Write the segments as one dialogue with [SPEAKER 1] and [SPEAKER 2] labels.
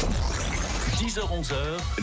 [SPEAKER 1] 10h-11h,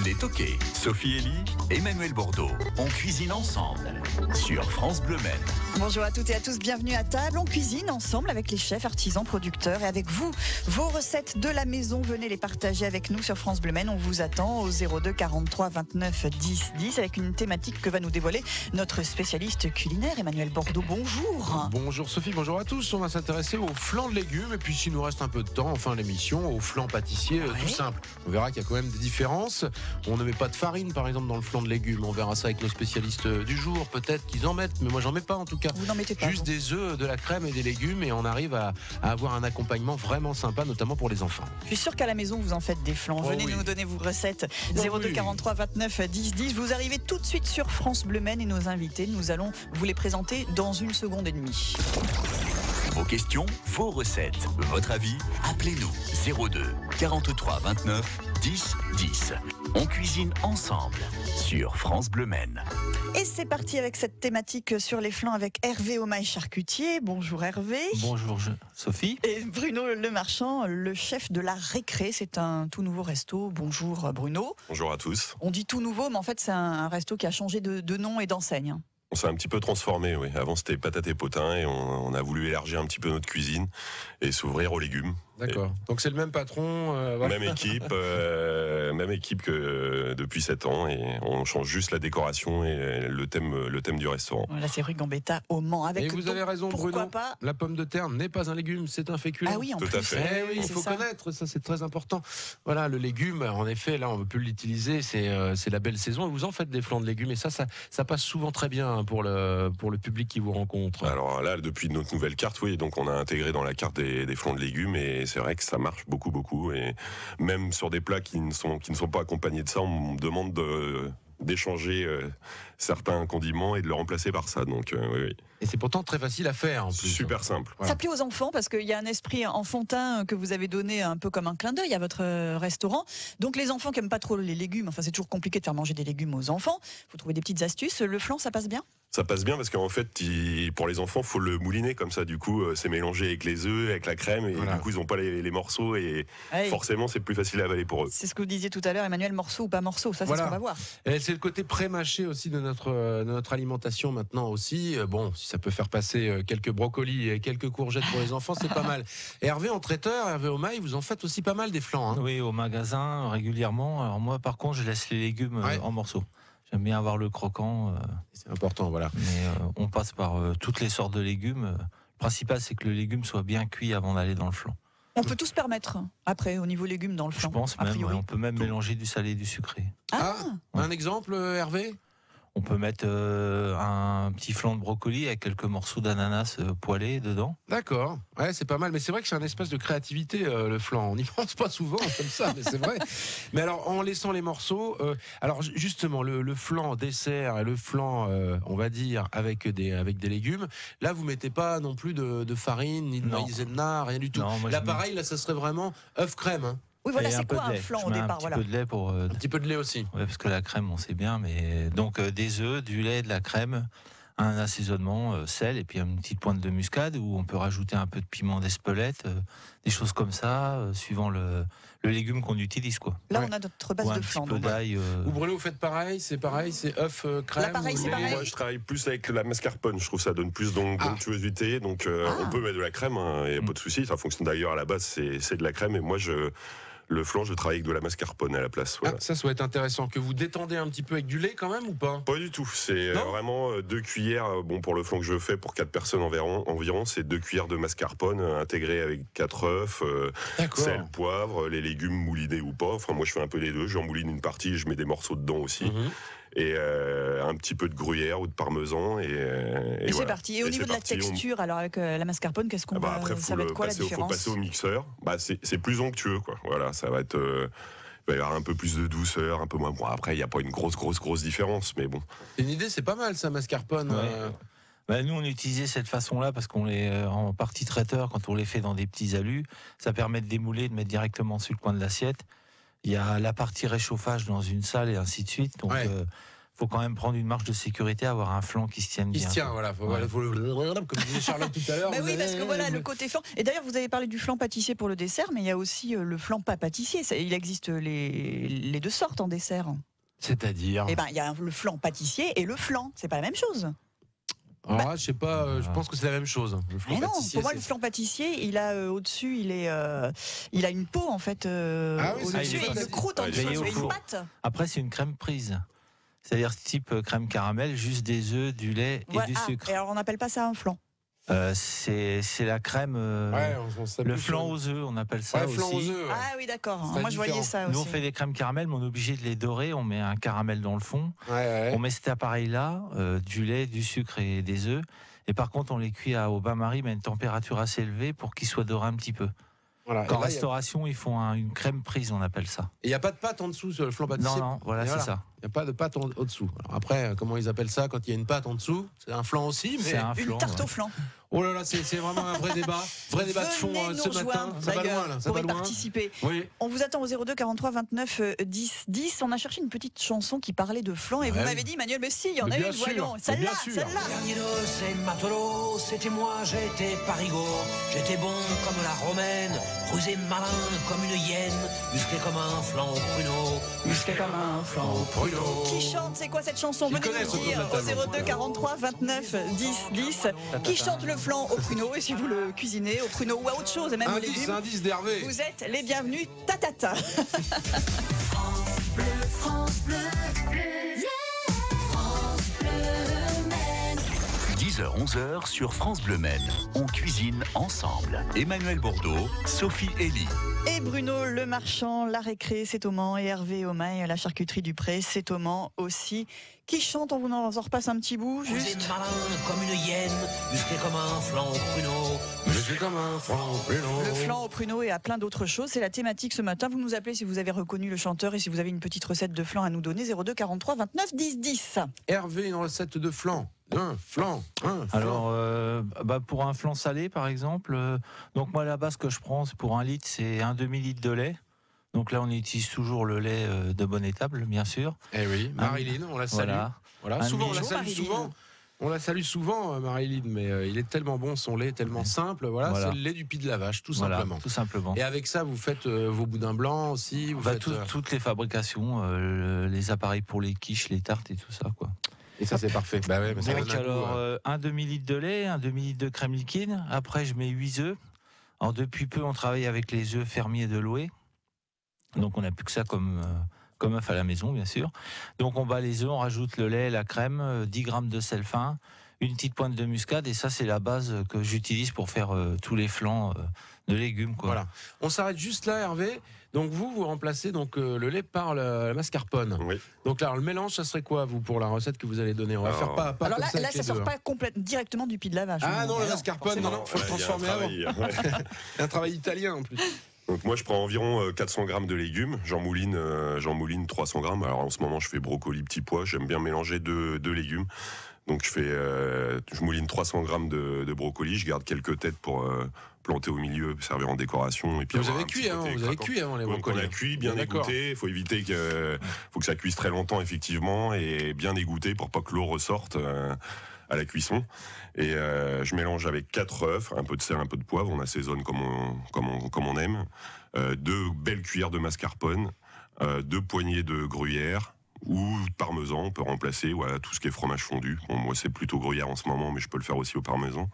[SPEAKER 1] les toqués. Sophie Elie, Emmanuel Bordeaux. On cuisine ensemble sur France Bleu Maine.
[SPEAKER 2] Bonjour à toutes et à tous, bienvenue à table. On cuisine ensemble avec les chefs, artisans, producteurs et avec vous. Vos recettes de la maison, venez les partager avec nous sur France Bleu Maine. On vous attend au 02 43 29 10 10 avec une thématique que va nous dévoiler notre spécialiste culinaire Emmanuel Bordeaux. Bonjour.
[SPEAKER 3] Bonjour Sophie, bonjour à tous. On va s'intéresser aux flancs de légumes et puis s'il nous reste un peu de temps, en fin d'émission, aux flancs pâtissiers, tout simple. On verra qu'il y a quand même des différences. On ne met pas de farine par exemple dans le flanc de légumes. On verra ça avec nos spécialistes du jour. Peut-être qu'ils en mettent, mais moi j'en mets pas en tout cas.
[SPEAKER 2] Vous n'en mettez pas.
[SPEAKER 3] Juste des œufs, de la crème et des légumes et on arrive à avoir un accompagnement vraiment sympa, notamment pour les enfants.
[SPEAKER 2] Je suis sûr qu'à la maison vous en faites des flancs. Venez nous donner vos recettes. 02 43 29 10 10. Vous arrivez tout de suite sur France Bleu Maine et nos invités, nous allons vous les présenter dans une seconde et demie.
[SPEAKER 1] Vos questions, vos recettes, votre avis, appelez-nous 02 43 29 10 10. On cuisine ensemble sur France Bleu Maine.
[SPEAKER 2] Et c'est parti avec cette thématique sur les flancs avec Hervé Aumaille charcutier. Bonjour Hervé.
[SPEAKER 4] Bonjour Sophie.
[SPEAKER 2] Et Bruno Lemarchand, le chef de la Récré. C'est un tout nouveau resto. Bonjour Bruno.
[SPEAKER 5] Bonjour à tous.
[SPEAKER 2] On dit tout nouveau, mais en fait c'est un resto qui a changé de nom et d'enseigne.
[SPEAKER 5] On s'est un petit peu transformé, oui. Avant c'était patates et potins et on a voulu élargir un petit peu notre cuisine et s'ouvrir aux légumes.
[SPEAKER 3] D'accord. Donc c'est le même patron.
[SPEAKER 5] Voilà. Même équipe que depuis 7 ans et on change juste la décoration et le thème du restaurant.
[SPEAKER 2] Là c'est rue Gambetta au Mans. Avec
[SPEAKER 3] et vous avez raison Bruno,
[SPEAKER 2] pas
[SPEAKER 3] la pomme de terre n'est pas un légume, c'est un féculent.
[SPEAKER 2] Ah oui, en
[SPEAKER 5] tout
[SPEAKER 2] plus.
[SPEAKER 5] à fait.
[SPEAKER 3] Oui, il faut connaître, ça c'est très important. Voilà, le légume, en effet, là on ne peut plus l'utiliser, c'est la belle saison. Vous en faites des flancs de légumes et ça passe souvent très bien pour le public qui vous rencontre.
[SPEAKER 5] Alors là, depuis notre nouvelle carte, oui, donc on a intégré dans la carte des flancs de légumes et c'est vrai que ça marche beaucoup et même sur des plats qui ne sont pas accompagnés de ça, on me demande d'échanger certains condiments et de le remplacer par ça. Donc oui.
[SPEAKER 3] Et c'est pourtant très facile à faire en plus.
[SPEAKER 5] Super simple.
[SPEAKER 2] Voilà. Ça plaît aux enfants parce qu'il y a un esprit enfantin que vous avez donné un peu comme un clin d'œil à votre restaurant. Donc les enfants qui n'aiment pas trop les légumes, enfin c'est toujours compliqué de faire manger des légumes aux enfants. Vous trouvez des petites astuces. Le flan, ça passe bien ?
[SPEAKER 5] Ça passe bien parce qu'en fait, pour les enfants, faut le mouliner comme ça. Du coup, c'est mélangé avec les œufs, avec la crème, et voilà. Du coup, ils n'ont pas les morceaux et forcément, c'est plus facile à avaler pour eux.
[SPEAKER 2] C'est ce que vous disiez tout à l'heure, Emmanuel, morceau ou pas morceau, ça c'est ce qu'on va voir.
[SPEAKER 3] Et c'est le côté pré-mâché aussi de notre alimentation maintenant aussi. Bon, si ça peut faire passer quelques brocolis et quelques courgettes pour les enfants, c'est pas mal. Et Hervé, en traiteur, Hervé Aumaille, vous en faites aussi pas mal des flancs. Hein.
[SPEAKER 4] Oui, au magasin régulièrement. Alors moi, par contre, je laisse les légumes en morceaux. J'aime bien avoir le croquant.
[SPEAKER 3] C'est important, voilà.
[SPEAKER 4] Mais on passe par toutes les sortes de légumes. Le principal, c'est que le légume soit bien cuit avant d'aller dans le flan.
[SPEAKER 2] On peut tout se permettre, après, au niveau légumes dans le flan.
[SPEAKER 4] Je pense même, on peut même mélanger du salé et du sucré.
[SPEAKER 3] Un exemple, Hervé ?
[SPEAKER 4] On peut mettre un petit flanc de brocoli avec quelques morceaux d'ananas poêlés dedans.
[SPEAKER 3] D'accord, ouais, c'est pas mal. Mais c'est vrai que c'est un espace de créativité, le flan. On n'y pense pas souvent comme ça, mais c'est vrai. Mais alors, en laissant les morceaux, alors justement, le flan dessert et le flan, on va dire, avec des légumes, là, vous mettez pas non plus de farine, ni de maïzena, rien du tout. Non, là, pareil, là, ça serait vraiment œuf crème. Hein.
[SPEAKER 2] Oui, voilà, c'est quoi un flan au départ ?
[SPEAKER 4] Un petit peu de lait pour...
[SPEAKER 3] Un petit peu de lait aussi.
[SPEAKER 4] Ouais, parce que la crème, on sait bien, mais donc des œufs, du lait, de la crème, un assaisonnement, sel, et puis une petite pointe de muscade, où on peut rajouter un peu de piment d'Espelette, des choses comme ça, suivant le légume qu'on utilise, quoi.
[SPEAKER 2] Là, on a notre base de flan.
[SPEAKER 4] Un petit peu d'ail.
[SPEAKER 3] Vous, Bruno, vous faites pareil, c'est œuf, crème.
[SPEAKER 2] Là, pareil, c'est pareil.
[SPEAKER 5] Moi, je travaille plus avec la mascarpone. Je trouve que ça donne plus d'onctuosité. Donc, on peut mettre de la crème, il n'y a pas de souci. Ça fonctionne d'ailleurs à la base, c'est de la crème. Et moi, le flan, je travaille avec de la mascarpone à la place. Voilà.
[SPEAKER 3] Ça va être intéressant. Que vous détendez un petit peu avec du lait quand même ou pas ?
[SPEAKER 5] Pas du tout. C'est vraiment 2 cuillères. Bon, pour le flan que je fais pour 4 personnes environ, c'est 2 cuillères de mascarpone intégrées avec 4 œufs, sel, poivre, les légumes moulinés ou pas. Enfin, moi, je fais un peu les deux. J'en mouline une partie et je mets des morceaux dedans aussi. Et un petit peu de gruyère ou de parmesan. Et
[SPEAKER 2] voilà. C'est parti. Et au niveau de la texture, alors avec la mascarpone, qu'est-ce qu'on va...
[SPEAKER 5] Après,
[SPEAKER 2] ça va être quoi la différence ?
[SPEAKER 5] Faut passer au mixeur. C'est plus onctueux, quoi. Voilà, ça va être... il va y avoir un peu plus de douceur, un peu moins. Bon, après, il n'y a pas une grosse différence, mais bon.
[SPEAKER 3] Une idée, c'est pas mal, ça, mascarpone.
[SPEAKER 4] Ouais. Nous, on utilisait cette façon-là parce qu'on les, en partie traiteur, quand on les fait dans des petits alus, ça permet de démouler, de mettre directement sur le coin de l'assiette. Il y a la partie réchauffage dans une salle et ainsi de suite. Donc, faut quand même prendre une marge de sécurité, avoir un flanc qui se tienne bien.
[SPEAKER 3] Qui se tient, voilà. Faut comme disait Charlotte tout à l'heure.
[SPEAKER 2] Bah oui, parce que voilà, le côté flan. Et d'ailleurs, vous avez parlé du flan pâtissier pour le dessert, mais il y a aussi le flan pas pâtissier. Il existe les deux sortes en dessert.
[SPEAKER 3] C'est-à-dire
[SPEAKER 2] Eh ben, il y a le flan pâtissier et le flan. C'est pas la même chose.
[SPEAKER 3] Je sais pas, je pense que c'est la même chose.
[SPEAKER 2] Mais non, pour moi, le flan pâtissier, il a au-dessus, il a une peau en fait au-dessus et une croûte en dessous, et une pâte.
[SPEAKER 4] Après, c'est une crème prise. C'est-à-dire type crème caramel, juste des œufs, du lait et du sucre.
[SPEAKER 2] Et alors, on n'appelle pas ça un flan.
[SPEAKER 4] C'est la crème, le flan aux œufs, on appelle ça aussi.
[SPEAKER 3] Flan aux œufs,
[SPEAKER 2] Ah oui, d'accord. Moi, je voyais ça aussi.
[SPEAKER 4] Nous, on fait des crèmes caramel, mais on est obligé de les dorer. On met un caramel dans le fond. On met cet appareil-là, du lait, du sucre et des œufs. Et par contre, on les cuit au bain-marie, mais à une température assez élevée pour qu'ils soient dorés un petit peu. Voilà. En restauration, ils font une crème prise, on appelle ça.
[SPEAKER 3] Et il n'y a pas de pâte en dessous sur le flan pâtissier.
[SPEAKER 4] Non, voilà, c'est ça.
[SPEAKER 3] Il n'y a pas de pâte au-dessous. Alors après, comment ils appellent ça quand il y a une pâte en dessous? C'est un flan aussi, mais
[SPEAKER 2] une tarte au flan.
[SPEAKER 3] Oh là là, c'est vraiment un vrai débat. Vrai débat de fond ce matin. Ça va loin, là. Ça
[SPEAKER 2] pour
[SPEAKER 3] va
[SPEAKER 2] y
[SPEAKER 3] loin.
[SPEAKER 2] participer.
[SPEAKER 3] Oui.
[SPEAKER 2] On vous attend au 02 43 29 10 10. On a cherché une petite chanson qui parlait de flan et vous m'avez dit, Manuel, mais si, il y en a une, voyons. Celle-là, celle-là.
[SPEAKER 6] C'est matelot, c'était moi, j'étais parigot. J'étais bon comme la romaine, rusé malin comme une hyène, musclé comme un flan au pruneau, musclé comme un flan au pruneau.
[SPEAKER 2] Qui chante, c'est quoi cette chanson? Venez nous dire au 02 43 29 10 10. Qui chante le flan au pruneau? Et si vous le cuisinez au pruneau ou à autre chose, et même aux légumes,
[SPEAKER 3] indice d'Hervé.
[SPEAKER 2] vous êtes les bienvenus. Ta.
[SPEAKER 7] France Bleu,
[SPEAKER 1] 10h-11h sur France Bleu Maine. On cuisine ensemble. Emmanuel Bordeaux, Sophie Elie.
[SPEAKER 2] Et Bruno Le Marchand, la récré, c'est au Mans. Et Hervé Aumain, la charcuterie du Pré, c'est au Mans aussi. Qui chante, on vous en repasse un petit bout, juste.
[SPEAKER 6] Malin comme une hyène, musclé comme un flan au pruneau.
[SPEAKER 3] Musclé comme un flan au pruneau.
[SPEAKER 2] Le flan au pruneau et à plein d'autres choses. C'est la thématique ce matin. Vous nous appelez si vous avez reconnu le chanteur et si vous avez une petite recette de flan à nous donner. 02 43 29 10 10.
[SPEAKER 3] Hervé, une recette de flan. Un flan.
[SPEAKER 4] Alors, pour un flan salé, par exemple, donc moi, à la base, ce que je prends, pour 1 litre, c'est un demi-litre de lait. Donc là, on utilise toujours le lait de bonne étable, bien sûr.
[SPEAKER 3] Eh oui, Marilyn, on la salue. Voilà. Souvent, on la salue souvent. On la salue souvent, Marilyn, mais il est tellement bon, son lait est tellement simple. Voilà. C'est le lait du Pied de la Vache, tout simplement.
[SPEAKER 4] Tout simplement.
[SPEAKER 3] Et avec ça, vous faites vos boudins blancs aussi. Vous faites
[SPEAKER 4] toutes les fabrications, les appareils pour les quiches, les tartes et tout ça, quoi.
[SPEAKER 3] Et ça, c'est parfait. Bah ouais, mais ça
[SPEAKER 4] donc, alors, un demi-litre de lait, un demi-litre de crème liquide. Après, je mets 8 œufs. Alors, depuis peu, on travaille avec les œufs fermiers de Loé. Donc, on n'a plus que ça comme œuf à la maison, bien sûr. Donc, on bat les œufs, on rajoute le lait, la crème, 10 grammes de sel fin, une petite pointe de muscade. Et ça, c'est la base que j'utilise pour faire tous les flans de légumes, quoi.
[SPEAKER 3] Voilà. On s'arrête juste là, Hervé. Donc vous remplacez le lait par la mascarpone.
[SPEAKER 5] Oui.
[SPEAKER 3] Donc là, le mélange, ça serait quoi, vous, pour la recette que vous allez donner? On va faire pas
[SPEAKER 2] alors
[SPEAKER 3] comme
[SPEAKER 2] là, ça sort pas directement du Pied de la Vache.
[SPEAKER 3] Ah non, la mascarpone, non, faut le transformer avant. Un travail italien en plus.
[SPEAKER 5] Donc moi je prends environ 400 grammes de légumes, j'en mouline 300 grammes. Alors en ce moment je fais brocoli, petits pois, j'aime bien mélanger deux légumes. Donc je mouline 300 grammes de brocoli, je garde quelques têtes pour planter au milieu, servir en décoration. Et puis
[SPEAKER 3] vous avez cuit avant, les brocolis.
[SPEAKER 5] On a cuit, bien égoutter. Il faut éviter faut que ça cuise très longtemps effectivement et bien égoutter pour pas que l'eau ressorte à la cuisson. Et je mélange avec 4 œufs, un peu de sel, un peu de poivre, on assaisonne comme on aime. 2 belles cuillères de mascarpone, 2 poignées de gruyère ou de parmesan, on peut remplacer tout ce qui est fromage fondu. Bon, moi c'est plutôt gruyère en ce moment, mais je peux le faire aussi au parmesan.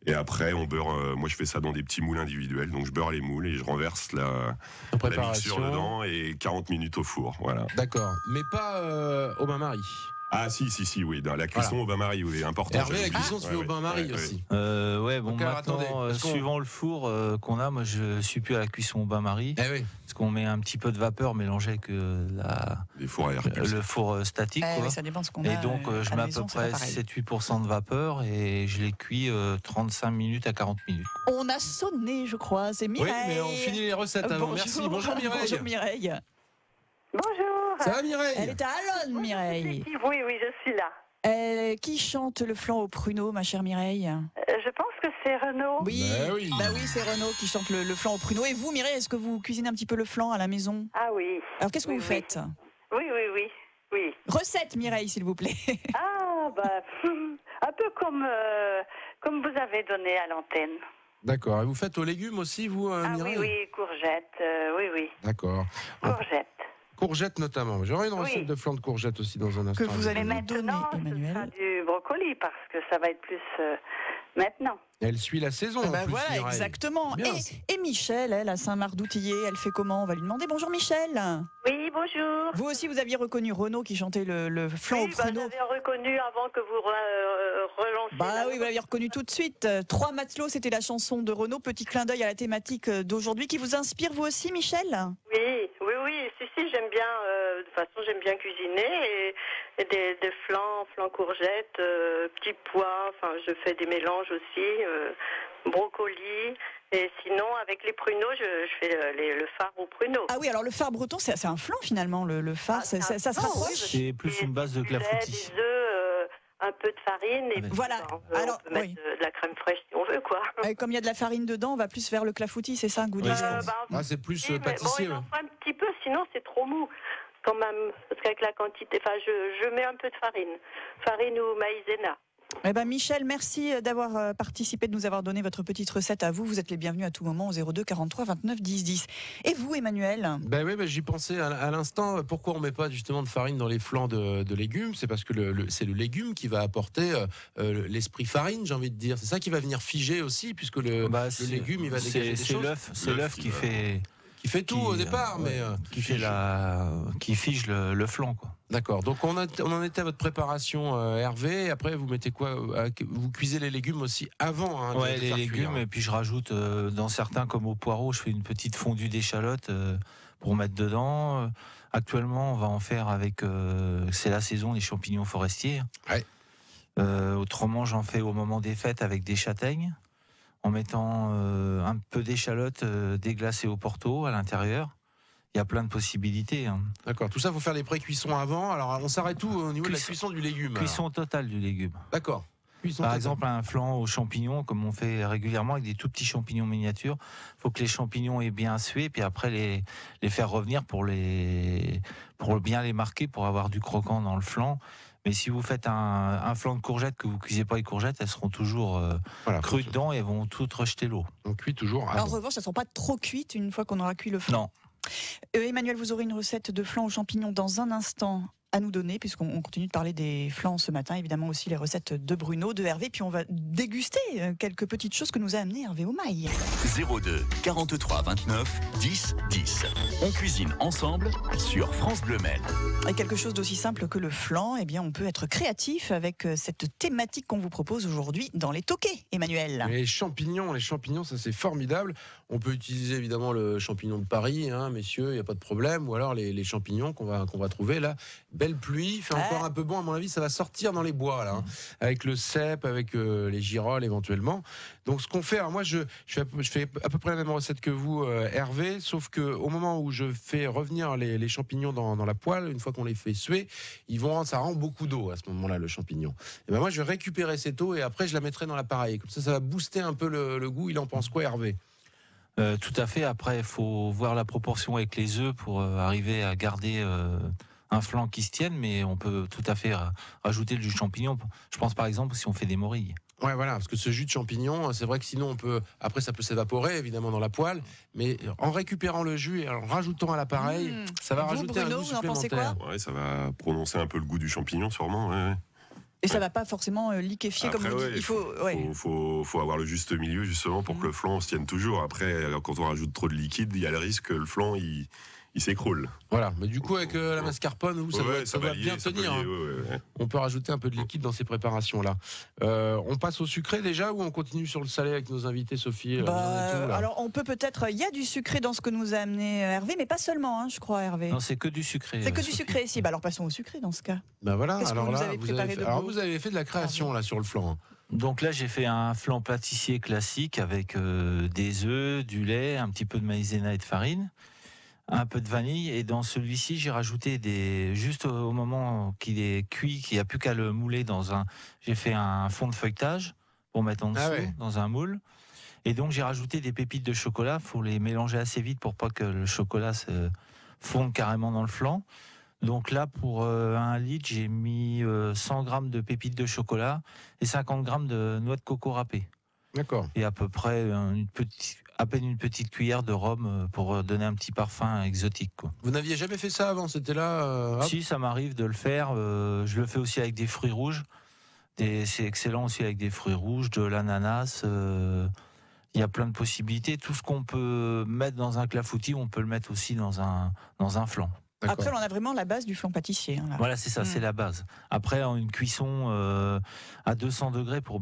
[SPEAKER 5] Et après on beurre, moi je fais ça dans des petits moules individuels, donc je beurre les moules et je renverse la mixture dedans et 40 minutes au four. Voilà.
[SPEAKER 3] D'accord, mais pas au bain-marie.
[SPEAKER 5] Ah si, oui, dans la cuisson au bain-marie, oui, important.
[SPEAKER 3] Hervé, la cuisson se fait au bain-marie aussi.
[SPEAKER 4] Maintenant, suivant le four qu'on a, moi je suis plus à la cuisson au bain-marie.
[SPEAKER 3] Eh oui.
[SPEAKER 4] Parce qu'on met un petit peu de vapeur mélangé avec
[SPEAKER 5] les fours à air
[SPEAKER 4] le four statique.
[SPEAKER 2] Oui, ça dépend ce qu'on a.
[SPEAKER 4] Et donc je mets à peu près 7-8% de vapeur et je les cuis 35 minutes à 40 minutes.
[SPEAKER 2] On a sonné, je crois, c'est Mireille.
[SPEAKER 3] Oui, mais on finit les recettes avant. Merci, bonjour Mireille.
[SPEAKER 2] Bonjour Mireille.
[SPEAKER 8] Bonjour.
[SPEAKER 3] Ça va Mireille?
[SPEAKER 2] Elle est à Allonne, Mireille.
[SPEAKER 8] Oui, je suis là.
[SPEAKER 2] Qui chante le flan au pruneau, ma chère Mireille?
[SPEAKER 8] Je pense que c'est Renaud.
[SPEAKER 2] Oui, c'est Renaud qui chante le flan au pruneau. Et vous, Mireille, est-ce que vous cuisinez un petit peu le flan à la maison?
[SPEAKER 8] Ah oui.
[SPEAKER 2] Alors qu'est-ce que vous faites?
[SPEAKER 8] Oui. Oui.
[SPEAKER 2] Recette, Mireille, s'il vous plaît.
[SPEAKER 8] Ah, un peu comme vous avez donné à l'antenne.
[SPEAKER 3] D'accord. Et vous faites aux légumes aussi, vous, Mireille?
[SPEAKER 8] Oui, courgettes, oui.
[SPEAKER 3] D'accord.
[SPEAKER 8] Courgettes.
[SPEAKER 3] Courgettes notamment. J'aurai une recette de flan de courgettes aussi dans un instant.
[SPEAKER 2] Que vous allez nous donner, Emmanuel.
[SPEAKER 8] Ce sera du brocoli parce que ça va être plus maintenant.
[SPEAKER 3] Elle suit la saison.
[SPEAKER 2] Voilà, Mireille. Exactement. Et Michel, elle, à Saint-Marc-d'Outillier, elle fait comment? On va lui demander. Bonjour Michel.
[SPEAKER 8] Oui, bonjour.
[SPEAKER 2] Vous aussi, vous aviez reconnu Renaud qui chantait le flan au pruneau.
[SPEAKER 8] Oui, j'avais reconnu avant que vous relanciez.
[SPEAKER 2] Oui, vous l'aviez reconnu tout de suite. Trois matelots, c'était la chanson de Renaud. Petit clin d'œil à la thématique d'aujourd'hui qui vous inspire, vous aussi, Michel?
[SPEAKER 8] Oui, si, j'aime bien. De toute façon, j'aime bien cuisiner et des flans courgettes, petits pois. Enfin, je fais des mélanges aussi, brocoli. Et sinon, avec les pruneaux, je fais le phare aux pruneaux.
[SPEAKER 2] Ah oui, alors le phare breton, c'est un flan finalement. Le phare, ça se rapproche.
[SPEAKER 4] C'est plus une base de clafoutis.
[SPEAKER 8] Des œufs, un peu de farine. Et
[SPEAKER 2] voilà.
[SPEAKER 8] On peut mettre de la crème fraîche si on veut, quoi.
[SPEAKER 2] Comme il y a de la farine dedans, on va plus vers le clafoutis, c'est ça, un goût
[SPEAKER 3] c'est plus pâtissier.
[SPEAKER 8] Bon, il en faut un petit peu, sinon c'est trop mou. Quand même, parce qu'avec la quantité, je mets un peu de farine ou maïzena.
[SPEAKER 2] Michel, merci d'avoir participé, de nous avoir donné votre petite recette à vous. Vous êtes les bienvenus à tout moment au 02 43 29 10 10. Et vous, Emmanuel? J'y
[SPEAKER 3] pensais à l'instant. Pourquoi on met pas justement de farine dans les flancs de légumes? C'est parce que c'est le légume qui va apporter l'esprit farine, j'ai envie de dire. C'est ça qui va venir figer aussi, puisque le légume, il va dégager des choses.
[SPEAKER 4] C'est l'œuf qui fait
[SPEAKER 3] tout au départ, mais
[SPEAKER 4] qui fige le flan, quoi.
[SPEAKER 3] D'accord. Donc on en était à votre préparation, Hervé. Après, vous mettez quoi? Vous cuisez les légumes aussi avant.
[SPEAKER 4] Les légumes. Et puis je rajoute dans certains, comme au poireau, je fais une petite fondue d'échalotes pour mettre dedans. Actuellement, on va en faire avec. C'est la saison des champignons forestiers.
[SPEAKER 3] Ouais.
[SPEAKER 4] Autrement, j'en fais au moment des fêtes avec des châtaignes, en mettant un peu d'échalotes déglacées au Porto à l'intérieur. Il y a plein de possibilités.
[SPEAKER 3] D'accord. Tout ça, il faut faire les pré-cuissons avant. Alors, on s'arrête tout au niveau de la cuisson du légume?
[SPEAKER 4] Cuisson totale du légume.
[SPEAKER 3] D'accord.
[SPEAKER 4] Par exemple, un flan aux champignons, comme on fait régulièrement avec des tout petits champignons miniatures, il faut que les champignons aient bien sué, puis après les faire revenir pour bien les marquer, pour avoir du croquant dans le flan. Mais si vous faites un flan de courgettes, que vous cuisez pas les courgettes, elles seront toujours crues dedans et elles vont toutes rejeter l'eau.
[SPEAKER 3] On cuit toujours.
[SPEAKER 2] En revanche, elles ne seront pas trop cuites une fois qu'on aura cuit le flan.
[SPEAKER 4] Non.
[SPEAKER 2] Emmanuel, vous aurez une recette de flan aux champignons dans un instant à nous donner, puisqu'on continue de parler des flans ce matin, évidemment aussi les recettes de Bruno, de Hervé, puis on va déguster quelques petites choses que nous a amené Hervé Aumaille.
[SPEAKER 1] 02 43 29 10 10. On cuisine ensemble sur France Bleu Maine.
[SPEAKER 2] Et quelque chose d'aussi simple que le flan, on peut être créatif avec cette thématique qu'on vous propose aujourd'hui dans les toqués, Emmanuel.
[SPEAKER 3] Les champignons, ça c'est formidable. On peut utiliser évidemment le champignon de Paris, messieurs, il n'y a pas de problème, ou alors les champignons qu'on va trouver là. Belle pluie, il fait encore un peu bon, à mon avis, ça va sortir dans les bois là, avec le cèpe, avec les girolles éventuellement. Donc ce qu'on fait, alors moi je fais à peu près la même recette que vous, Hervé, sauf que au moment où je fais revenir les champignons dans la poêle, une fois qu'on les fait suer, ça rend beaucoup d'eau à ce moment-là, le champignon. Et moi je vais récupérer cette eau et après je la mettrai dans l'appareil. Comme ça va booster un peu le goût. Il en pense quoi, Hervé?
[SPEAKER 4] Tout à fait. Après, il faut voir la proportion avec les œufs pour arriver à garder un flan qui se tienne, mais on peut tout à fait rajouter du champignon. Je pense par exemple si on fait des morilles.
[SPEAKER 3] Ouais, voilà, parce que ce jus de champignon, c'est vrai que sinon après ça peut s'évaporer évidemment dans la poêle, mais en récupérant le jus et en rajoutant à l'appareil, ça va rajouter
[SPEAKER 2] Bruno,
[SPEAKER 3] un goût supplémentaire.
[SPEAKER 5] Ouais, ça va prononcer un peu le goût du champignon sûrement. Ouais.
[SPEAKER 2] Et ça va pas forcément liquéfier comme vous dites.
[SPEAKER 5] Il faut avoir le juste milieu justement pour que le flan se tienne toujours. Après, quand on rajoute trop de liquide, il y a le risque que le flan il s'écroule.
[SPEAKER 3] Voilà, mais du coup avec la mascarpone, ça va bien tenir. On peut rajouter un peu de liquide dans ces préparations-là. On passe au sucré déjà ou on continue sur le salé avec nos invités, Sophie?
[SPEAKER 2] Alors on peut peut-être, il y a du sucré dans ce que nous a amené Hervé, mais pas seulement, je crois, Hervé.
[SPEAKER 4] Non, c'est que du sucré.
[SPEAKER 2] C'est que du sucré ici. Alors passons au sucré dans ce cas.
[SPEAKER 3] Voilà.
[SPEAKER 2] Qu'est-ce que
[SPEAKER 3] vous avez fait de la création là sur le flan.
[SPEAKER 4] Donc là, j'ai fait un flan pâtissier classique avec des œufs, du lait, un petit peu de maïzena et de farine, un peu de vanille. Et dans celui-ci, j'ai rajouté juste au moment qu'il est cuit, qu'il n'y a plus qu'à le mouler j'ai fait un fond de feuilletage pour mettre en dessous dans un moule. Et donc, j'ai rajouté des pépites de chocolat. Il faut les mélanger assez vite pour pas que le chocolat se fonde carrément dans le flan. Donc là, pour 1 litre, j'ai mis 100 grammes de pépites de chocolat et 50 grammes de noix de coco râpée.
[SPEAKER 3] D'accord.
[SPEAKER 4] Et à peu près à peine une petite cuillère de rhum pour donner un petit parfum exotique, quoi.
[SPEAKER 3] Vous n'aviez jamais fait ça avant? C'était là
[SPEAKER 4] Si, ça m'arrive de le faire. Je le fais aussi avec des fruits rouges. C'est excellent aussi avec des fruits rouges, de l'ananas. Il y a plein de possibilités. Tout ce qu'on peut mettre dans un clafoutis, on peut le mettre aussi dans un flan.
[SPEAKER 3] D'accord.
[SPEAKER 2] Après, on a vraiment la base du flan pâtissier. Hein, là.
[SPEAKER 4] Voilà, c'est ça, c'est la base. Après, une cuisson à 200 degrés pour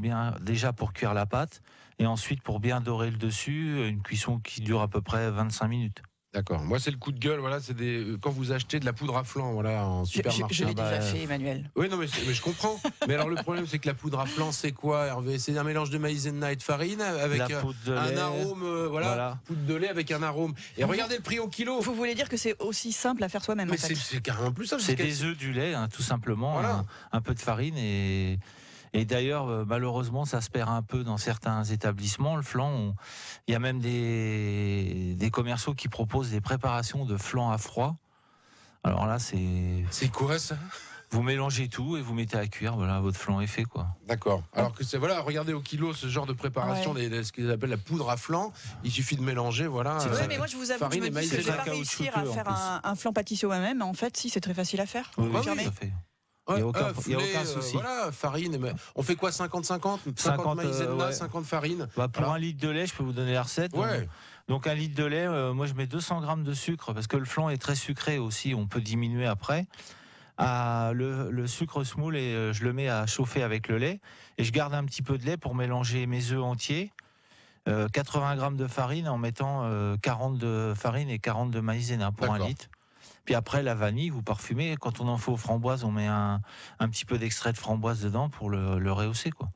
[SPEAKER 4] cuire la pâte, et ensuite pour bien dorer le dessus, une cuisson qui dure à peu près 25 minutes.
[SPEAKER 3] D'accord. Moi, c'est le coup de gueule. Voilà, c'est quand vous achetez de la poudre à flan, voilà, en supermarché.
[SPEAKER 2] Je l'ai déjà fait, Emmanuel.
[SPEAKER 3] Oui, non, mais je comprends. Mais alors, le problème, c'est que la poudre à flan, c'est quoi, Hervé? C'est un mélange de maïzena et de farine avec un arôme, voilà, poudre de lait avec un arôme. Et regardez le prix au kilo.
[SPEAKER 2] Vous voulez dire que c'est aussi simple à faire soi-même?
[SPEAKER 3] Mais
[SPEAKER 2] en fait.
[SPEAKER 3] c'est carrément plus simple.
[SPEAKER 4] C'est des œufs, du lait, hein, tout simplement,
[SPEAKER 3] voilà.
[SPEAKER 4] un peu de farine et d'ailleurs, malheureusement, ça se perd un peu dans certains établissements. Le flan, il y a même des commerciaux qui proposent des préparations de flan à froid. Alors là,
[SPEAKER 3] c'est quoi ça?
[SPEAKER 4] Vous mélangez tout et vous mettez à cuire. Voilà, votre flan est fait, quoi.
[SPEAKER 3] D'accord. Alors que regardez au kilo ce genre de préparation, ce qu'ils appellent la poudre à flan. Il suffit de mélanger, voilà.
[SPEAKER 2] Oui, mais moi je vous avoue que je me dis que je vais pas réussir à faire un flan pâtissier moi-même. En fait, si, c'est très facile à faire.
[SPEAKER 4] Oui, tout à fait. Il n'y a aucun souci.
[SPEAKER 3] Voilà, farine. On fait quoi, 50-50 50 maïzena, 50 farine.
[SPEAKER 4] Pour 1 litre de lait, je peux vous donner la recette.
[SPEAKER 3] Ouais.
[SPEAKER 4] Donc 1 litre de lait, moi je mets 200 grammes de sucre parce que le flan est très sucré aussi. On peut diminuer après. Le sucre semoule et je le mets à chauffer avec le lait et je garde un petit peu de lait pour mélanger mes œufs entiers. 80 grammes de farine en mettant 40 de farine et 40 de maïzena pour 1 litre. Puis après, la vanille, vous parfumez. Quand on en fait aux framboises, on met un petit peu d'extrait de framboise dedans pour le rehausser, quoi.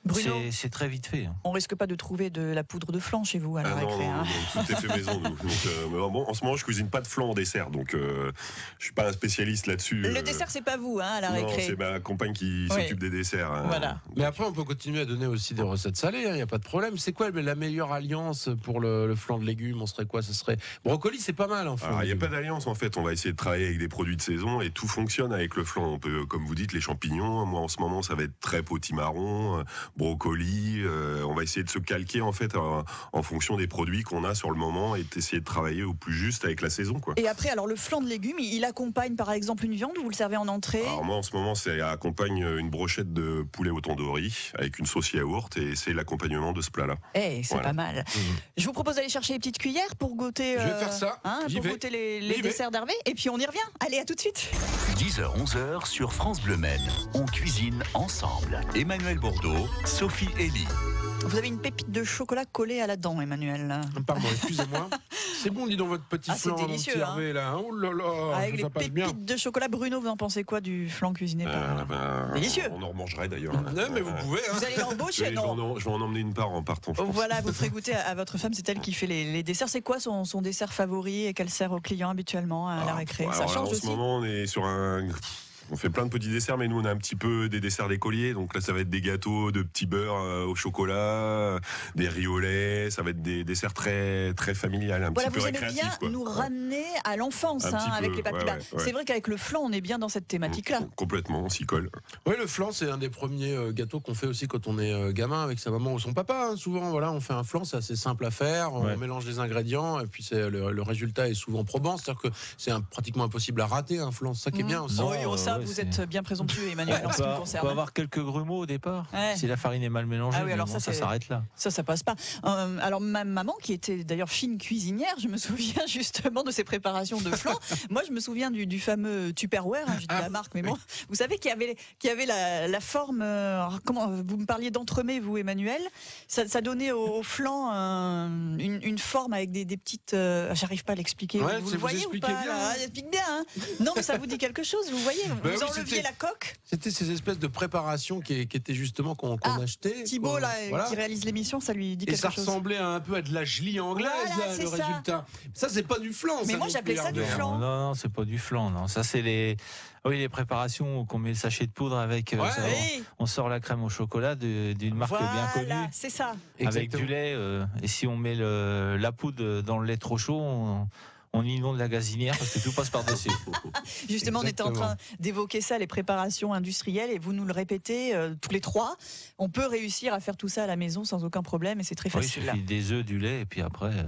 [SPEAKER 2] Bruno,
[SPEAKER 4] c'est très vite fait.
[SPEAKER 2] On risque pas de trouver de la poudre de flan chez vous à la récré.
[SPEAKER 5] Non, tout est fait maison. Donc, en ce moment, je cuisine pas de flan en dessert, donc je suis pas un spécialiste là-dessus.
[SPEAKER 2] Le dessert, c'est pas vous, à la récré.
[SPEAKER 5] Non, c'est ma compagne qui s'occupe des desserts.
[SPEAKER 2] Voilà.
[SPEAKER 3] Mais après, on peut continuer à donner aussi des recettes salées. Il n'y a pas de problème. C'est quoi la meilleure alliance pour le flan de légumes? On serait quoi? Ce serait brocoli, c'est pas mal.
[SPEAKER 5] Il n'y a pas d'alliance en fait. On va essayer de travailler avec des produits de saison et tout fonctionne avec le flan. On peut, comme vous dites, les champignons. Moi, en ce moment, ça va être très potimarron, brocoli. On va essayer de se calquer en fait en fonction des produits qu'on a sur le moment et d'essayer de travailler au plus juste avec la saison, quoi.
[SPEAKER 2] Et après, alors le flan de légumes, il accompagne par exemple une viande ou vous le servez en entrée?
[SPEAKER 5] Alors moi en ce moment, c'est accompagne une brochette de poulet au tandoori avec une sauce yaourt et c'est l'accompagnement de ce plat-là.
[SPEAKER 2] C'est pas mal. Je vous propose d'aller chercher les petites cuillères pour goûter.
[SPEAKER 3] Je vais faire ça.
[SPEAKER 2] Pour goûter les desserts d'Hervé. Et puis on y revient. Allez, à tout de suite.
[SPEAKER 1] 10h-11h sur France Bleu Maine. On cuisine ensemble. Emmanuel Bordeaux, Sophie Elie.
[SPEAKER 2] Vous avez une pépite de chocolat collée à la dent, Emmanuel.
[SPEAKER 3] Pardon, excusez-moi. C'est bon, dis donc, votre petit flan.
[SPEAKER 2] C'est délicieux,
[SPEAKER 3] Hervé, là. Oh là là,
[SPEAKER 2] avec les pépites de chocolat. Bruno, vous en pensez quoi du flan cuisiné par... Délicieux.
[SPEAKER 5] On en remangerait d'ailleurs.
[SPEAKER 3] Non, mais vous pouvez.
[SPEAKER 2] Vous allez l'embaucher, non?
[SPEAKER 5] Je vais en emmener une part en partant.
[SPEAKER 2] Voilà, vous ferez goûter à votre femme, c'est elle qui fait les desserts. C'est quoi son dessert favori et qu'elle sert aux clients habituellement à la récré? Ça change aussi.
[SPEAKER 5] En ce moment, on est sur on fait plein de petits desserts, mais nous on a un petit peu des desserts d'écoliers. Donc là, ça va être des gâteaux de petits beurre au chocolat, des riz au lait. Ça va être des desserts très très familiales, un petit peu récréatifs. Vous aimez bien
[SPEAKER 2] nous ramener à l'enfance avec les papilles. C'est vrai qu'avec le flan, on est bien dans cette thématique-là.
[SPEAKER 5] Complètement, on s'y colle.
[SPEAKER 3] Oui, le flan, c'est un des premiers gâteaux qu'on fait aussi quand on est gamin avec sa maman ou son papa. Souvent, voilà, on fait un flan, c'est assez simple à faire. On mélange les ingrédients et puis le résultat est souvent probant. C'est-à-dire que c'est pratiquement impossible à rater un flan. C'est ça qui est bien aussi.
[SPEAKER 2] Vous êtes bien présomptueux, Emmanuel, en ce qui me concerne.
[SPEAKER 4] On peut avoir quelques grumeaux au départ. Si la farine est mal mélangée, ça s'arrête là.
[SPEAKER 2] Ça passe pas. Alors ma maman, qui était d'ailleurs fine cuisinière, je me souviens justement de ses préparations de flan. Moi, je me souviens du fameux Tupperware, je dis la marque, mais bon, vous savez qu'il y avait la forme. Comment vous me parliez d'entremets, vous, Emmanuel? Ça donnait au flan une forme avec des petites. J'arrive pas à l'expliquer. Vous le voyez ou pas? J'explique bien. Non, mais ça vous dit quelque chose, vous voyez? Vous enleviez la coque.
[SPEAKER 3] C'était ces espèces de préparations qui étaient justement qu'on achetait.
[SPEAKER 2] Thibaut, qui réalise l'émission, ça lui dit quelque chose.
[SPEAKER 3] Et ça ressemblait un peu à de la gelie anglaise, le résultat. Ça, c'est pas du flan.
[SPEAKER 2] Mais moi, j'appelais ça du flan.
[SPEAKER 4] Non, c'est pas du flan. Non, ça, c'est les préparations qu'on met le sachet de poudre avec. On sort la crème au chocolat d'une marque bien connue.
[SPEAKER 2] C'est ça.
[SPEAKER 4] Avec du lait. Et si on met la poudre dans le lait trop chaud, on inonde la gazinière parce que tout passe par-dessus.
[SPEAKER 2] Justement, on était en train d'évoquer ça, les préparations industrielles, et vous nous le répétez tous les trois. On peut réussir à faire tout ça à la maison sans aucun problème, et c'est très facile.
[SPEAKER 4] Il suffit des œufs, du lait, et puis après.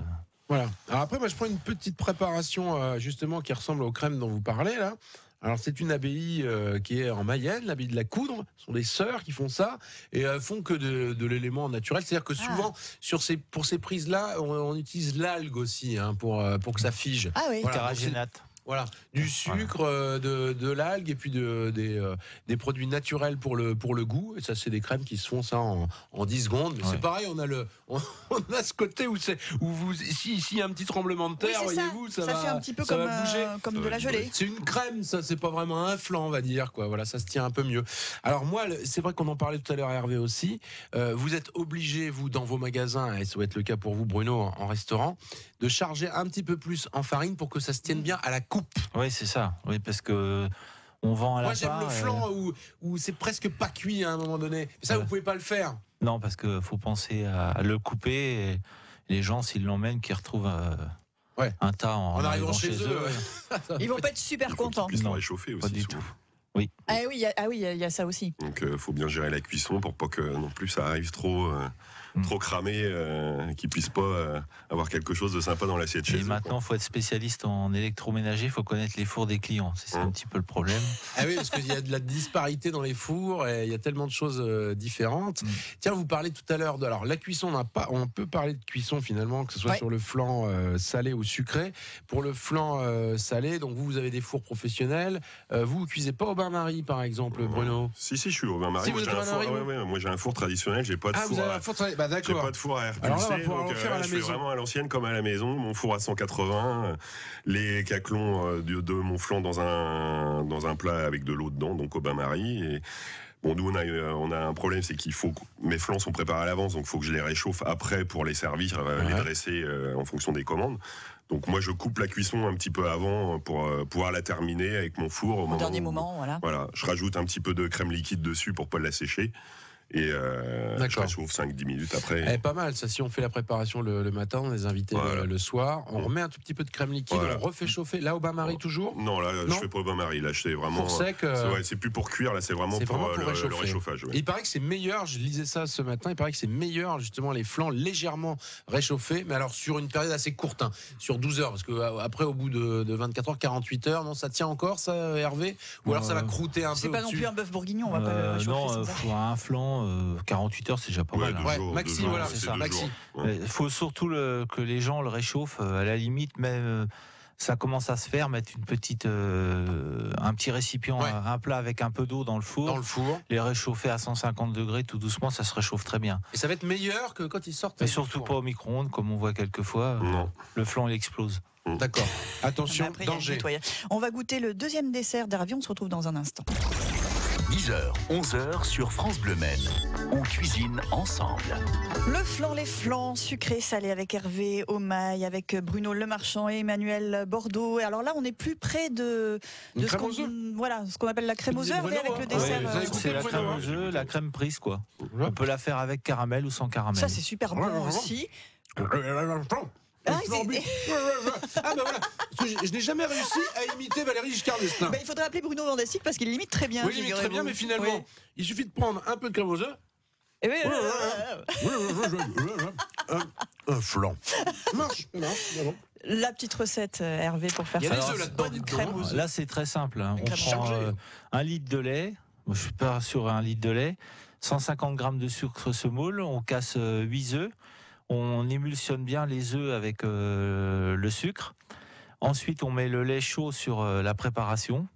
[SPEAKER 3] Voilà. Alors après, moi, je prends une petite préparation justement qui ressemble aux crèmes dont vous parlez là. Alors c'est une abbaye qui est en Mayenne, l'abbaye de la Coudre. Ce sont des sœurs qui font ça et font que de l'élément naturel. C'est-à-dire que souvent pour ces prises-là, on utilise l'algue aussi pour que ça fige.
[SPEAKER 2] Ah oui.
[SPEAKER 3] Voilà,
[SPEAKER 4] Carragénate.
[SPEAKER 3] Voilà, du sucre, de l'algue et puis des produits naturels pour le goût. Et ça, c'est des crèmes qui se font ça en 10 secondes. Mais c'est pareil, on a ce côté où s'il y a un petit tremblement de terre, voyez-vous, ça va,
[SPEAKER 2] fait un petit peu
[SPEAKER 3] ça va bouger.
[SPEAKER 2] comme de la gelée.
[SPEAKER 3] C'est une crème, ça, c'est pas vraiment un flan, on va dire, quoi. Voilà, ça se tient un peu mieux. Alors moi, c'est vrai qu'on en parlait tout à l'heure, Hervé aussi. Vous êtes obligé, vous, dans vos magasins, et ça va être le cas pour vous, Bruno, en restaurant, de charger un petit peu plus en farine pour que ça se tienne bien à la coupe.
[SPEAKER 4] Oui, c'est ça. Oui, parce que on vend à la part.
[SPEAKER 3] Moi, j'aime le flan où c'est presque pas cuit à un moment donné. Mais ça, vous pouvez pas le faire.
[SPEAKER 4] Non, parce qu'il faut penser à le couper. Et les gens, s'ils l'emmènent, qu'ils retrouvent un tas en
[SPEAKER 3] arrivant chez eux.
[SPEAKER 2] Ils vont pas être super contents.
[SPEAKER 5] Ils puissent le réchauffer aussi.
[SPEAKER 4] Pas du tout. Oui.
[SPEAKER 2] Il y a ça aussi.
[SPEAKER 5] Donc, faut bien gérer la cuisson pour pas que non plus ça arrive trop cramé, qu'ils puissent pas avoir quelque chose de sympa dans l'assiette chez eux.
[SPEAKER 4] Et maintenant, il faut être spécialiste en électroménager, il faut connaître les fours des clients. C'est un petit peu le problème.
[SPEAKER 3] Ah oui, parce qu'il y a de la disparité dans les fours et il y a tellement de choses différentes. Tiens, vous parlez tout à l'heure de la cuisson. On peut parler de cuisson finalement, que ce soit sur le flan salé ou sucré. Pour le flan salé, donc vous avez des fours professionnels. Vous cuisez pas au bain-marie, par exemple, Bruno?
[SPEAKER 5] Si, je suis au bain-marie. Moi, j'ai un four traditionnel. J'ai pas de four.
[SPEAKER 3] Vous avez un four traditionnel. D'accord.
[SPEAKER 5] J'ai pas de four à air pulsé, donc je fais vraiment à l'ancienne comme à la maison. Mon four à 180, les caclons de mon flan dans un plat avec de l'eau dedans, donc au bain-marie. Et bon, nous on a un problème, c'est qu'il faut mes flans sont préparés à l'avance, donc il faut que je les réchauffe après pour les servir, les dresser en fonction des commandes. Donc moi je coupe la cuisson un petit peu avant pour pouvoir la terminer avec mon four
[SPEAKER 2] au dernier moment.
[SPEAKER 5] Voilà, je rajoute un petit peu de crème liquide dessus pour pas la sécher. Et je réchauffe 5-10 minutes après.
[SPEAKER 3] Pas mal, ça, si on fait la préparation le matin, on les invite le soir, on remet un tout petit peu de crème liquide, on refait chauffer, là au bain-marie toujours?
[SPEAKER 5] Non, là je fais pas au bain-marie, là c'est vraiment
[SPEAKER 3] sec,
[SPEAKER 5] c'est plus pour cuire, là c'est vraiment pour le réchauffage.
[SPEAKER 3] Il paraît que c'est meilleur, je lisais ça ce matin, il paraît que c'est meilleur justement les flans légèrement réchauffés, mais alors sur une période assez courte, sur 12 heures, parce que après au bout de 24 heures, 48 heures, non, ça tient encore ça, Hervé? Ou alors ça va croûter un peu?
[SPEAKER 2] C'est pas non plus un bœuf bourguignon, on va pas le réchauffer.
[SPEAKER 4] Non, faut un flan 48 heures, c'est déjà pas mal.
[SPEAKER 3] Maxi, voilà, c'est ça. Maxi.
[SPEAKER 4] Il faut surtout que les gens le réchauffent. À la limite, même ça commence à se faire, mettre un petit récipient, un plat avec un peu d'eau dans le four. Les réchauffer à 150 degrés tout doucement, ça se réchauffe très bien.
[SPEAKER 3] Et ça va être meilleur que quand ils sortent.
[SPEAKER 4] Mais surtout pas au micro-ondes, comme on voit quelquefois. Le flan, il explose.
[SPEAKER 3] D'accord. Attention, danger.
[SPEAKER 2] On va goûter le deuxième dessert d'Hervé. On se retrouve dans un instant.
[SPEAKER 1] 10h, 11h sur France Bleu Maine. On cuisine ensemble.
[SPEAKER 2] Le flan, les flans, sucrés, salés avec Hervé Aumaille, avec Bruno Lemarchand et Emmanuel Bordeaux. Et alors là, on est plus près de ce qu'on appelle la crème aux œufs, avec le dessert.
[SPEAKER 4] C'est la crème aux œufs, la crème prise, quoi. On peut la faire avec caramel ou sans caramel.
[SPEAKER 2] Ça, c'est super bon aussi.
[SPEAKER 3] Ben voilà, je n'ai jamais réussi à imiter Valéry Giscard d'Estaing.
[SPEAKER 2] Il faudrait appeler Bruno Vandestick parce qu'il l'imite très bien.
[SPEAKER 3] Oui, il imite très bien, mais finalement, il suffit de prendre un peu de crème aux œufs. Un flan. Marche.
[SPEAKER 2] La petite recette, Hervé, pour faire ça.
[SPEAKER 3] Il y a des œufs là-dedans.
[SPEAKER 4] Crème aux œufs. Là, c'est très simple. On prend 1 litre de lait. Moi, je suis pas sur 1 litre de lait. 150 grammes de sucre semoule. On casse 8 œufs. On émulsionne bien les œufs avec le sucre. Ensuite, on met le lait chaud sur la préparation.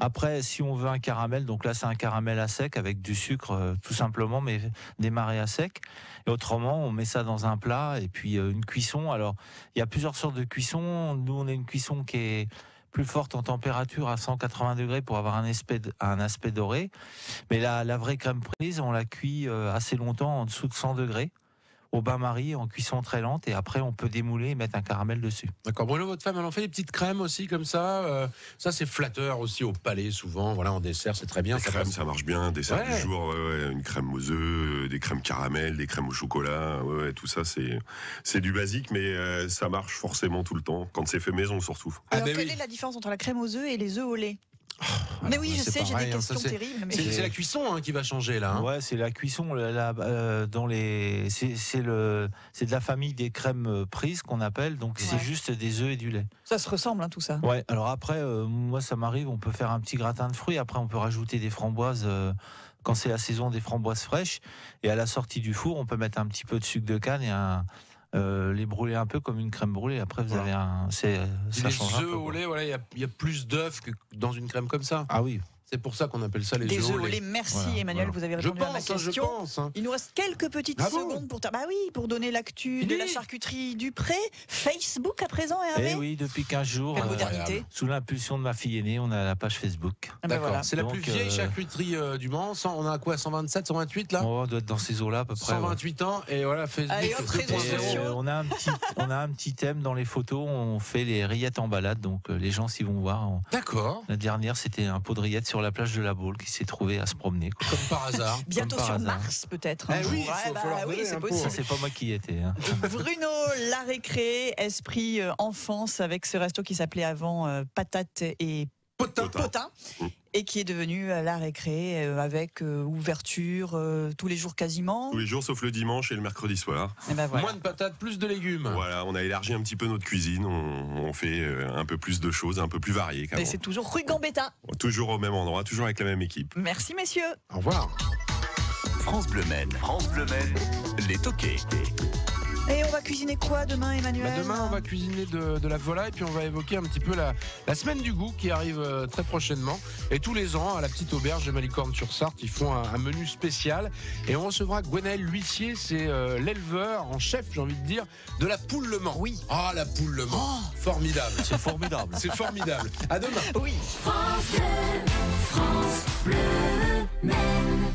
[SPEAKER 4] Après, si on veut un caramel, donc là, c'est un caramel à sec avec du sucre, tout simplement, mais démarré à sec. Et autrement, on met ça dans un plat et puis une cuisson. Alors, il y a plusieurs sortes de cuisson. Nous, on a une cuisson qui est plus forte en température à 180 degrés pour avoir un aspect doré. Mais la vraie crème prise, on la cuit assez longtemps en dessous de 100 degrés. au bain-marie en cuisson très lente et après on peut démouler et mettre un caramel dessus.
[SPEAKER 3] D'accord. Bruno, votre femme, elle en fait des petites crèmes aussi comme ça. Ça, c'est flatteur aussi au palais souvent. Voilà, en dessert, c'est très bien.
[SPEAKER 5] Les crèmes, ça marche bien. Dessert du jour, une crème aux œufs, des crèmes caramel, des crèmes au chocolat. Tout ça, c'est du basique, mais ça marche forcément tout le temps. Quand c'est fait maison, surtout.
[SPEAKER 2] Alors, quelle est la différence entre la crème aux œufs et les œufs au lait? Mais oui, je sais, j'ai des questions terribles. Mais...
[SPEAKER 3] C'est la cuisson qui va changer là.
[SPEAKER 4] Ouais, c'est la cuisson. C'est de la famille des crèmes prises qu'on appelle. Donc c'est juste des œufs et du lait.
[SPEAKER 2] Ça se ressemble tout ça.
[SPEAKER 4] Ouais. Alors après, moi ça m'arrive, on peut faire un petit gratin de fruits. Après, on peut rajouter des framboises. Quand c'est la saison des framboises fraîches. Et à la sortie du four, on peut mettre un petit peu de sucre de canne et les brûler un peu comme une crème brûlée. Après, vous avez ça change un peu.
[SPEAKER 3] Les œufs au lait, il y a plus d'œufs que dans une crème comme ça.
[SPEAKER 4] Ah oui.
[SPEAKER 3] C'est pour ça qu'on appelle ça les œufs au lait.
[SPEAKER 2] Merci Emmanuel, vous avez répondu à ma question. Il nous reste quelques petites secondes pour donner l'actu de la charcuterie du Pré. Facebook à présent, Hervé.
[SPEAKER 4] Eh oui, depuis 15 jours.
[SPEAKER 2] Quelle modernité.
[SPEAKER 4] Sous l'impulsion de ma fille aînée, on a la page Facebook.
[SPEAKER 3] D'accord. Voilà. C'est la plus vieille charcuterie du Mans. On a quoi, 127, 128 là?
[SPEAKER 4] On doit être dans ces eaux-là à peu près.
[SPEAKER 3] 128 ans et voilà, Facebook.
[SPEAKER 2] Allez,
[SPEAKER 4] on a un petit thème dans les photos. On fait les rillettes en balade, donc les gens s'y vont voir.
[SPEAKER 3] D'accord.
[SPEAKER 4] La dernière, c'était un pot de rillettes sur la plage de la Baule qui s'est trouvé à se promener.
[SPEAKER 3] Comme par hasard.
[SPEAKER 2] Bientôt sur Mars, peut-être.
[SPEAKER 3] Oui,
[SPEAKER 2] c'est possible.
[SPEAKER 4] C'est pas moi qui y étais.
[SPEAKER 2] Bruno, la récré, esprit enfance avec ce resto qui s'appelait avant Patate et Potin. Et qui est devenu la récré avec ouverture tous les jours quasiment.
[SPEAKER 5] Tous les jours sauf le dimanche et le mercredi soir.
[SPEAKER 2] Et ben voilà.
[SPEAKER 3] Moins de patates, plus de légumes.
[SPEAKER 5] Voilà, on a élargi un petit peu notre cuisine, on fait un peu plus de choses, un peu plus variées.
[SPEAKER 2] Et c'est toujours rue Gambetta.
[SPEAKER 5] Toujours au même endroit, toujours avec la même équipe.
[SPEAKER 2] Merci messieurs.
[SPEAKER 3] Au revoir.
[SPEAKER 1] France Bleu Maine, les toqués.
[SPEAKER 2] Et on va cuisiner quoi demain, Emmanuel?
[SPEAKER 3] Demain, on va cuisiner de la volaille, puis on va évoquer un petit peu la semaine du goût qui arrive très prochainement. Et tous les ans, à la petite auberge de Malicorne-sur-Sarthe, ils font un menu spécial. Et on recevra Gwenaël L'Huissier, c'est l'éleveur en chef, j'ai envie de dire, de la poule Le Mans.
[SPEAKER 2] Oui.
[SPEAKER 3] Ah, la poule Le Mans. Formidable.
[SPEAKER 4] C'est formidable.
[SPEAKER 3] C'est formidable. À demain.
[SPEAKER 2] Oui.
[SPEAKER 7] France Bleu, Maine.